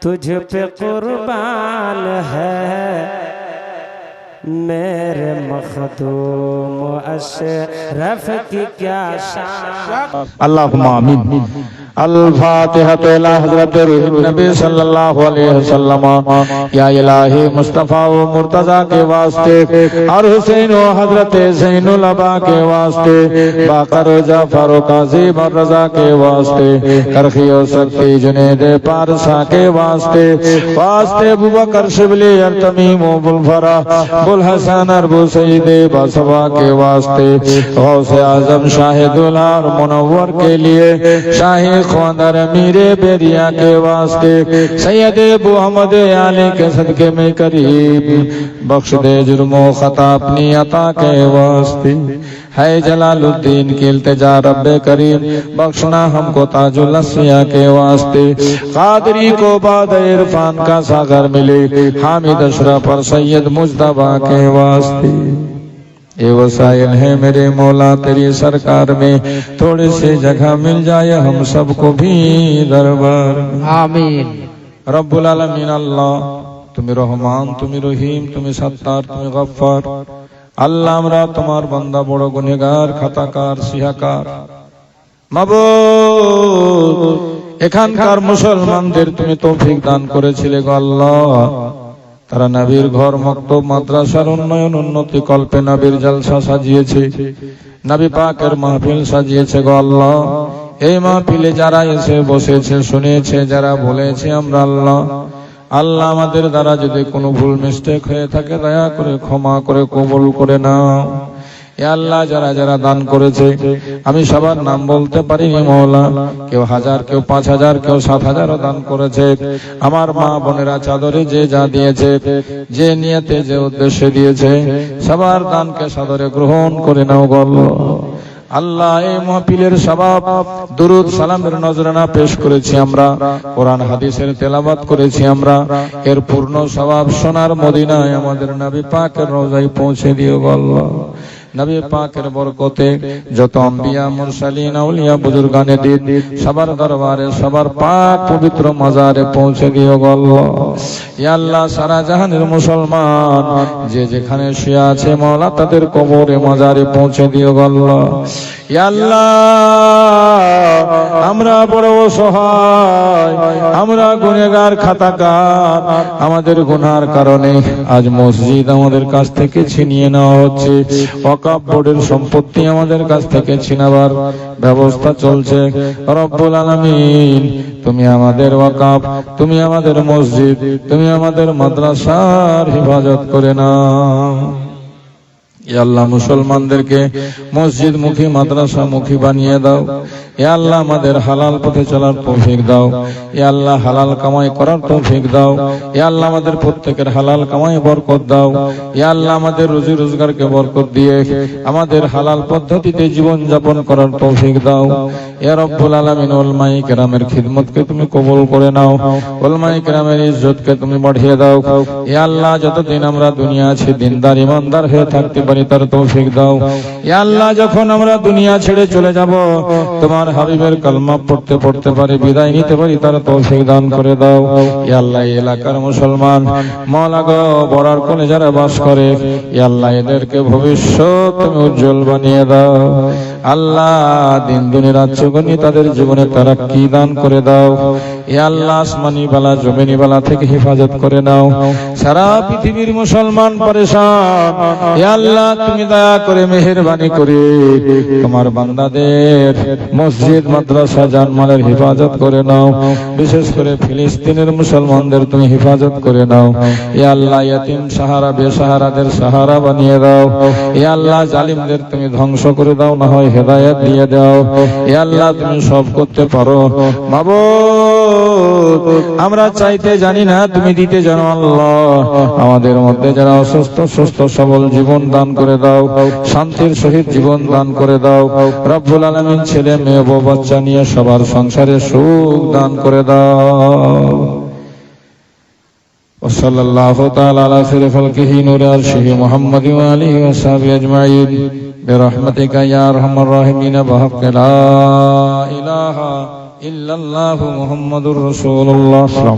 तुझ पे कुर्बान है मेरे मखदूम अशरफ की क्या शान। अल्लाहुम्मा आमीन। अल-फातिहा इला हज़रत नबी सल्लल्लाहु अलैहि वसल्लम। या इलाही मुस्तफा व मुर्तजा के वास्ते और हुसैन व हजरत ज़ैनुल अबा के वास्ते, बाकर जाफर व काज़िम और रजा के वास्ते, करखी और सख्ती जुनैद पारसा के वास्ते, वास्ते अबू बकर शिबली और तमीम व बुलफरा बुल हसन और बुसैद बसवा के वास्ते, गौसे आजम शाहिदुल और मुनव्वर के लिए, शाही ख्वांदर मीरे बेरिया के वास्ते, सैयद मोहम्मद आली के सदके में करीब बख्श दे जुर्मो खता अपनी अता के वास्ते। है जलालुद्दीन की इल्तिजा रब्बे करीम, बख्शना हमको ताजुल अस्सिया के वास्ते। कादरी को बाद इरफान का सागर मिले, हामिद अशरफ और सैयद मुज्तबा के वास्ते। ये वसाइल है मेरे मौला तेरी सरकार में, थोड़ी सी जगह मिल जाए हम सबको भी दरबार। आमीन। रब्बुल आलमीन अल्लाह, তুমি রহমান, তুমি রহিম, তুমি সত্তার, তুমি গফফার। আল্লাহ আমরা তোমার বান্দা, বড় গুনাহগার, খাতাকার, সিহাকার। মাবুদ, এখানকার মুসলমানদের তুমি তৌফিক দান করেছিলে গো আল্লাহ। তারা নবীর ঘর, মক্তব, মাদ্রাসার উন্নয়ন উন্নতি কল্পে নবীর জলসা সাজিয়েছে, নবী পাকের মাহফিল সাজিয়েছে গো আল্লাহ। এই মাহফিলে যারা এসে বসেছে, শুনেছে, যারা বলেছে আমরা আল্লাহ, আল্লাহ আমাদের দ্বারা যদি কোনো ভুল মিস্টেক হয়ে থাকে দয়া করে ক্ষমা করে কবুল করে নাও। ইয়া আল্লাহ, যারা যারা দান করেছে আমি সবার নাম বলতে পারিনি মওলা, কেউ 1000, কেউ 5000, কেউ 7000 দান করেছে। আমার মা বোনেরা চাদরে যে যা দিয়েছে, যে নিয়তে যে উদ্দেশ্যে দিয়েছে, সবার দানকে সাদরে গ্রহণ করে নাও গো আল্লাহ। আল্লাহ, এই মাহফিলের সওয়াব দুরুদ সালামের নজরানা পেশ করেছি আমরা, কোরআন হাদিসের তেলাওয়াত করেছি আমরা, এর পূর্ণ সওয়াব সোনার মদিনায় আমাদের নবী পাকের রওজায় পৌঁছে দিও গো আল্লাহ। নবী পাকের বরকতে যত আম্বিয়া, মুরসালিন, আউলিয়া, বুজুর্গানে দিন সবার দরবারে, সবার পাক পবিত্র মাজারে পৌঁছে দিও গো আল্লাহ। ইয়া আল্লাহ, সারা জাহানের মুসলমান যে যেখানে শুয়ে আছে মওলা, তাদের কবরে মাজারে পৌঁছে দিও গো আল্লাহ। ইয়া আল্লাহ, আমরা বড় অসহায়, আমরা গুনাহগার, খাতাকার, আমাদের গুনার কারণে আজ মসজিদ আমাদের কাছ থেকে ছিনিয়ে নেওয়া হচ্ছে, ওয়াকফ বোর্ডের সম্পত্তি আমাদের কাছ থেকে ছিনাবার ব্যবস্থা চলছে। রব্বুল আলামিন, তুমি আমাদের ওয়াকফ, তুমি আমাদের মসজিদ, তুমি আমাদের মাদ্রাসার হেফাজত করে নাও। ইয়া আল্লাহ, মুসলমানদেরকে মসজিদ মুখী, মাদ্রাসা মুখী বানিয়ে দাও। ইয়া আল্লাহ, আমাদের হালাল পথে চলার তৌফিক দাও। ইয়া আল্লাহ, হালাল কামাই করার তৌফিক দাও। ইয়া আল্লাহ, আমাদের প্রত্যেকের হালাল কামাই বরকত দাও। ইয়া আল্লাহ, আমাদের রুজি রোজগারকে বরকত দিয়ে আমাদের হালাল পদ্ধতিতে জীবন যাপন করার তৌফিক দাও। ইয়া রব্বুল আলামিন, উলামায়ে কেরামের খিদমতকে তুমি কবুল করে নাও, উলামায়ে কেরামের ইজ্জতকে তুমি বাড়িয়ে দাও। ইয়া আল্লাহ, যতদিন আমরা দুনিয়া আছি দিনদার ইমানদার হয়ে থাকতে পারি তার তৌফিক দাও। ইয়া আল্লাহ, যখন আমরা দুনিয়া ছেড়ে চলে যাব, তোমার হাবিবের কালমা পড়তে পড়তে পারি বিদায় নিতে পারি তার তৌফিক দান করে দাও। ইয়া আল্লাহ, এই এলাকার মুসলমান মওলা গো, বড়ার কোণে যারা বাস করে, ইয়া আল্লাহ, এদেরকে ভবিষ্যৎ তুমি উজ্জ্বল বানিয়ে দাও। আল্লাহ, দিন দুনিয়া রাত চৌগুনি তাদের জীবনে তারাক্কি দান করে দাও। ইয়া আল্লাহ, আসমানি বালা জমিনি বালা থেকে হেফাজত করে নাও। সারা পৃথিবীর মুসলমান পরেশান, ইয়া আল্লাহ, তুমি দয়া করে মেহেরবানি করে তোমার বান্দাদের মসজিদ, মাদ্রাসা, জানমালের হেফাজত করে নাও। বিশেষ করে ফিলিস্তিনের মুসলমানদের তুমি হেফাজত করে নাও। ইয়া আল্লাহ, ইয়াতিম সাহারা বেসাহারাদের সাহারা বানিয়ে দাও। ইয়া আল্লাহ, জালিমদের তুমি ধ্বংস করে দাও, না হয় হেদায়েত দিয়ে দাও। ইয়া আল্লাহ, তুমি সব করতে পারো মাবুদ, আমরা চাইতে জানি না, তুমি দিতে জানো আল্লাহ। আমাদের মধ্যে যারা অসুস্থ, সুস্থ সবল জীবন দান করে দাও, শান্তির সহিত জীবন দান করে দাও। রব্বুল আলামিন, ছেলে মেয়ে বউ বাচ্চা নিয়ে সবার সংসারে সুখ দান করে দাও। ওয়াসাল্লাল্লাহু তাআলা আলা খায়রি খালকিহি নূরে আরশিহি মুহাম্মাদি ওয়া আলিহি ওয়া সাহবিহি আজমাইন বিরহমাতিকা ইয়া আরহামার রাহিমিন বিহাক্কি লা ইলাহা ইল্লাল্লাহু মুহাম্মাদুর রাসূলুল্লাহ।